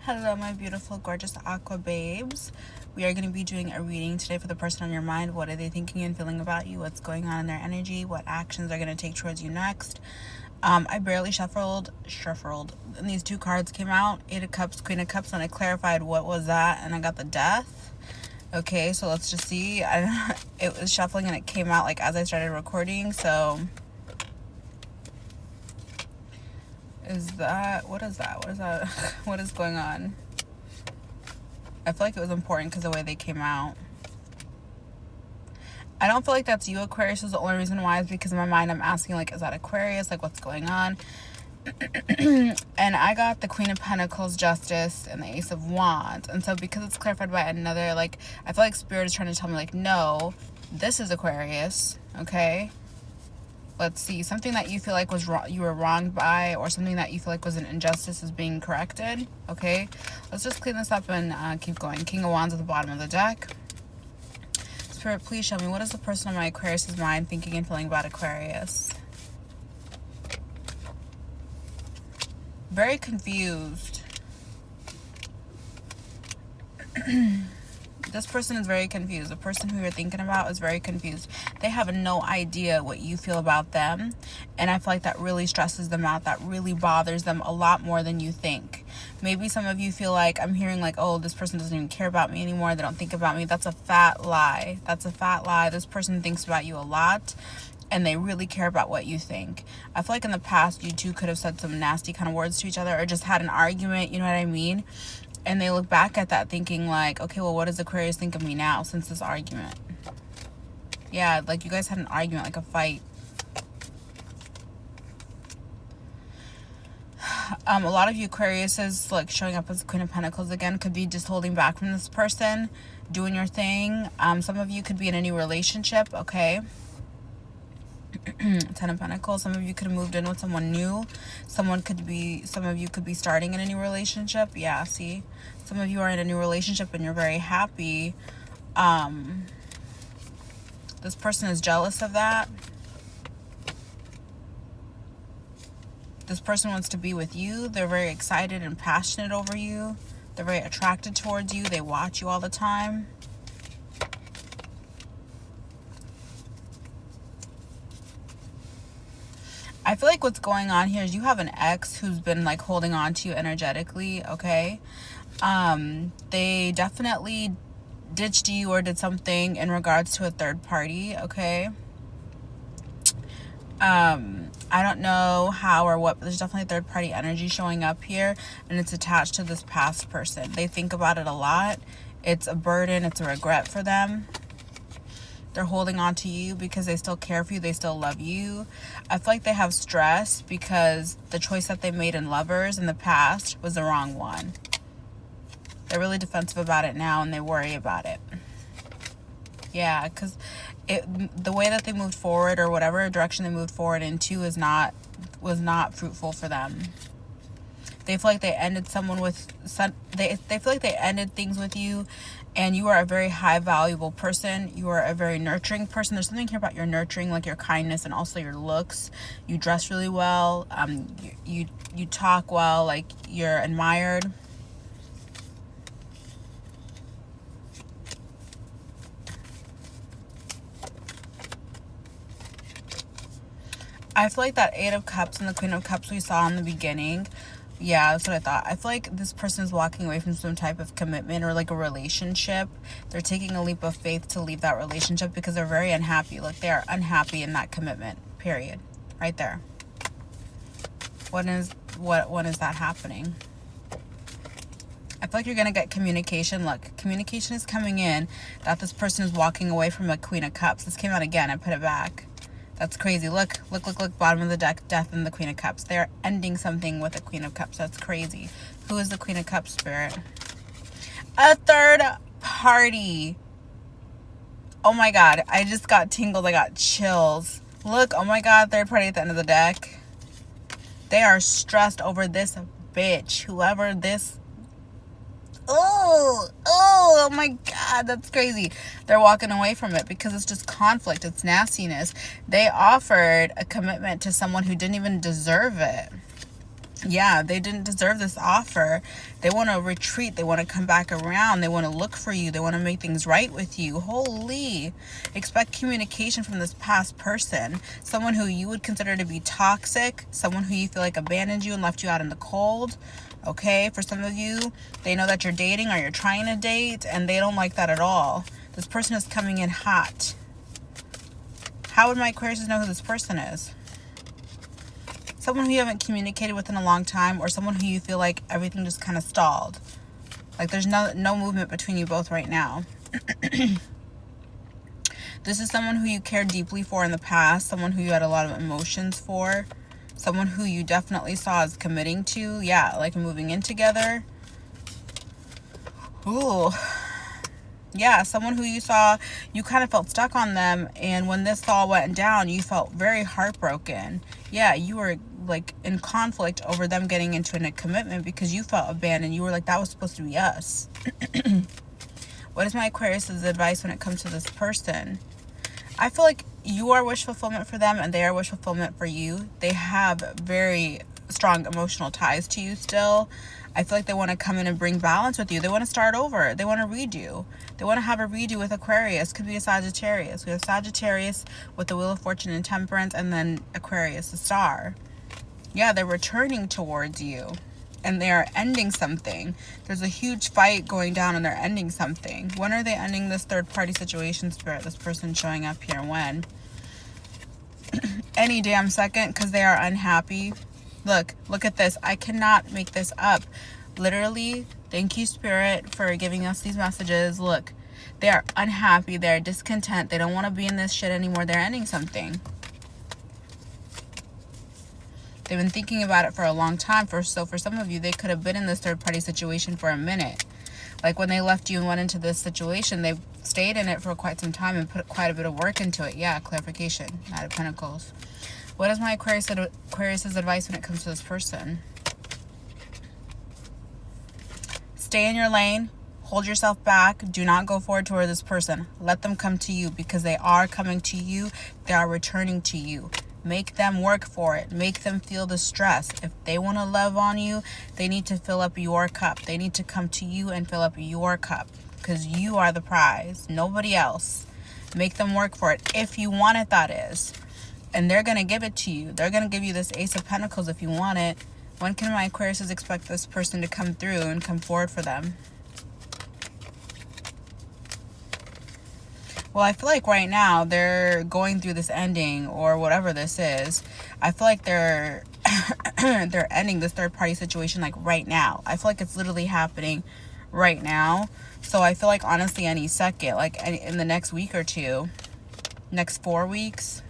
Hello, my beautiful, gorgeous aqua babes. We are going to be doing a reading today for the person on your mind. What are they thinking and feeling about you? What's going on in their energy? What actions are going to take towards you next? I barely shuffled, and these two cards came out, Eight of Cups, Queen of Cups, and I clarified what was that, and I got the Death. Okay, so let's just see. It was shuffling, and it came out like as I started recording, so... what is that? What is going on? I feel like it was important because the way they came out. I don't feel like that's you, Aquarius. Is the only reason why is because in my mind I'm asking, like, is that Aquarius? Like, what's going on? And I got the Queen of Pentacles, Justice, and the Ace of Wands. And so because it's clarified by another, like, I feel like Spirit is trying to tell me, like, no, this is Aquarius, okay? Let's see, something that you feel like was wrong, you were wronged by, or something that you feel like was an injustice is being corrected. Okay, let's just clean this up and keep going. King of Wands at the bottom of the deck. Spirit, please show me, what is the person on my Aquarius's mind thinking and feeling about Aquarius? Very confused. This person is very confused. The person who you're thinking about is very confused. They have no idea what you feel about them. And I feel like that really stresses them out. That really bothers them a lot more than you think. Maybe some of you feel like, I'm hearing like, oh, this person doesn't even care about me anymore. They don't think about me. That's a fat lie. That's a fat lie. This person thinks about you a lot. And they really care about what you think. I feel like in the past, you two could have said some nasty kind of words to each other. Or just had an argument. You know what I mean? And they look back at that thinking like, okay, well, what does Aquarius think of me now since this argument? Yeah, like you guys had an argument, like a fight. A lot of you Aquariuses, like showing up as the Queen of Pentacles again, could be just holding back from this person, doing your thing. Some of you could be in a new relationship, okay? Ten of Pentacles. Some of you could have moved in with someone new. Some of you could be starting in a new relationship. Yeah, see? Some of you are in a new relationship and you're very happy. This person is jealous of that. This person wants to be with you. They're very excited and passionate over you. They're very attracted towards you. They watch you all the time. I feel like what's going on here is you have an ex who's been like holding on to you energetically, okay? They definitely ditched you or did something in regards to a third party, okay? I don't know how or what, but there's definitely third party energy showing up here, and it's attached to this past person. They think about it a lot. It's a burden, it's a regret for them. They're holding on to you because they still care for you. They still love you. I feel like they have stress because the choice that they made in lovers in the past was the wrong one. They're really defensive about it now and they worry about it. Yeah, because the way that they moved forward or whatever direction they moved forward into was not fruitful for them. They feel like they ended they feel like they ended things with you, and you are a very high valuable person. You are a very nurturing person. There's something here about your nurturing, like your kindness and also your looks. You dress really well. You talk well, like you're admired. I feel like that Eight of Cups and the Queen of Cups we saw in the beginning, yeah, that's what I thought. I feel like this person is walking away from some type of commitment or like a relationship. They're taking a leap of faith to leave that relationship because they're very unhappy. Like they are unhappy in that commitment, period. Right there. When is that happening? I feel like you're going to get communication. Look, communication is coming in that this person is walking away from a Queen of Cups. This came out again. I put it back. That's crazy. Look. Bottom of the deck, Death and the Queen of Cups. They're ending something with the Queen of Cups. That's crazy. Who is the Queen of Cups, Spirit? A third party. Oh my God. I just got tingles. I got chills. Look. Oh my God. Third party at the end of the deck. They are stressed over this bitch. Whoever this... Oh my God, that's crazy. They're walking away from it because it's just conflict. It's nastiness. They offered a commitment to someone who didn't even deserve it. Yeah, they didn't deserve this offer. They want to retreat. They want to come back around. They want to look for you. They want to make things right with you. Holy. Expect communication from this past person. Someone who you would consider to be toxic. Someone who you feel like abandoned you and left you out in the cold. Okay, for some of you, they know that you're dating or you're trying to date, and they don't like that at all. This person is coming in hot. How would my Aquarius know who this person is? Someone who you haven't communicated with in a long time, or someone who you feel like everything just kind of stalled. Like there's no movement between you both right now. This is someone who you cared deeply for in the past, someone who you had a lot of emotions for, someone who you definitely saw as committing to, yeah, like moving in together. Ooh. Yeah, someone who you saw, you kind of felt stuck on them, and when this all went down, you felt very heartbroken. Yeah, you were like in conflict over them getting into a commitment because you felt abandoned. You were like, that was supposed to be us. What is my Aquarius's advice when it comes to this person? I feel like you are wish fulfillment for them and they are wish fulfillment for you. They have very strong emotional ties to you still. I feel like they want to come in and bring balance with you. They want to start over. They want to redo. They want to have a redo with Aquarius. Could be a Sagittarius. We have Sagittarius with the Wheel of Fortune and Temperance, and then Aquarius, the Star. Yeah, they're returning towards you. And they are ending something. There's a huge fight going down and they're ending something. When are they ending this third party situation, Spirit? This person showing up here when? Any damn second, because they are unhappy. Look at this. I cannot make this up. Literally, thank you, Spirit, for giving us these messages. Look, they are unhappy. They're discontent. They don't want to be in this shit anymore. They're ending something. They've been thinking about it for a long time. So for some of you, they could have been in this third-party situation for a minute. Like when they left you and went into this situation, they stayed in it for quite some time and put quite a bit of work into it. Yeah, clarification. Knight of Pentacles. What is my Aquarius's advice when it comes to this person? Stay in your lane. Hold yourself back. Do not go forward toward this person. Let them come to you because they are coming to you. They are returning to you. Make them work for it. Make them feel the stress. If they want to love on you, they need to fill up your cup. They need to come to you and fill up your cup because you are the prize, nobody else. Make them work for it if you want it, that is. And they're going to give it to you. They're going to give you this Ace of Pentacles if you want it. When can my Aquariuses expect this person to come through and come forward for them? Well, I feel like right now they're going through this ending or whatever this is. I feel like they're they're ending this third party situation like right now. I feel like it's literally happening right now. So I feel like honestly any second, like in the next week or two, next 4 weeks.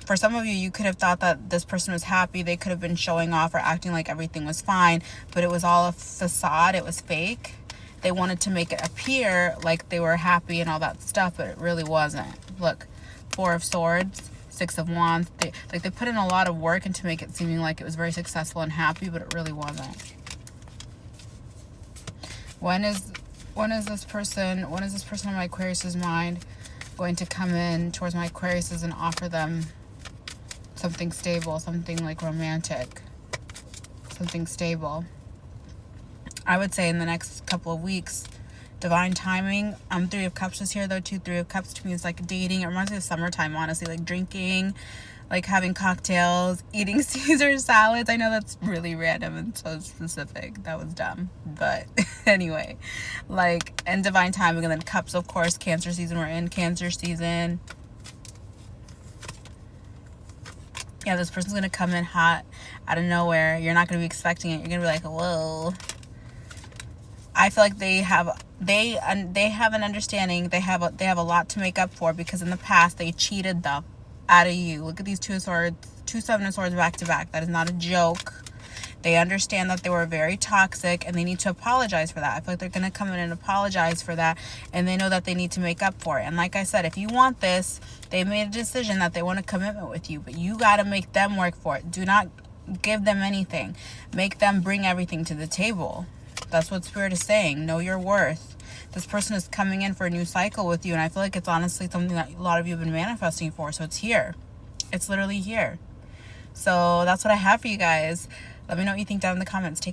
For some of you, you could have thought that this person was happy. They could have been showing off or acting like everything was fine, but it was all a facade. It was fake. They wanted to make it appear like they were happy and all that stuff, but it really wasn't. Look, 4 of Swords, 6 of Wands. They put in a lot of work into make it seeming like it was very successful and happy, but it really wasn't. When is this person in my Aquarius's mind going to come in towards my Aquariuses and offer them something stable, something like romantic, something stable? I would say in the next couple of weeks. Divine timing. 3 of Cups is here though too. 3 of Cups to me is like dating. It reminds me of summertime, honestly, like drinking, like having cocktails, eating Caesar salads. I know that's really random and so specific. That was dumb, but anyway, like, and divine timing. And then Cups, of course, Cancer season. We're in Cancer season. Yeah, this person's gonna come in hot out of nowhere. You're not gonna be expecting it. You're gonna be like, whoa. I feel like they have an understanding. They have a lot to make up for because in the past they cheated the out of you. Look at these 2 swords, 2 7 of Swords back to back. That is not a joke. They understand that they were very toxic and they need to apologize for that. I feel like they're going to come in and apologize for that, and they know that they need to make up for it. And like I said, if you want this, they made a decision that they want a commitment with you, but you got to make them work for it. Do not give them anything. Make them bring everything to the table. That's what Spirit is saying. Know your worth. This person is coming in for a new cycle with you, and I feel like it's honestly something that a lot of you have been manifesting for. So it's here. It's literally here. So that's what I have for you guys. Let me know what you think down in the comments. Take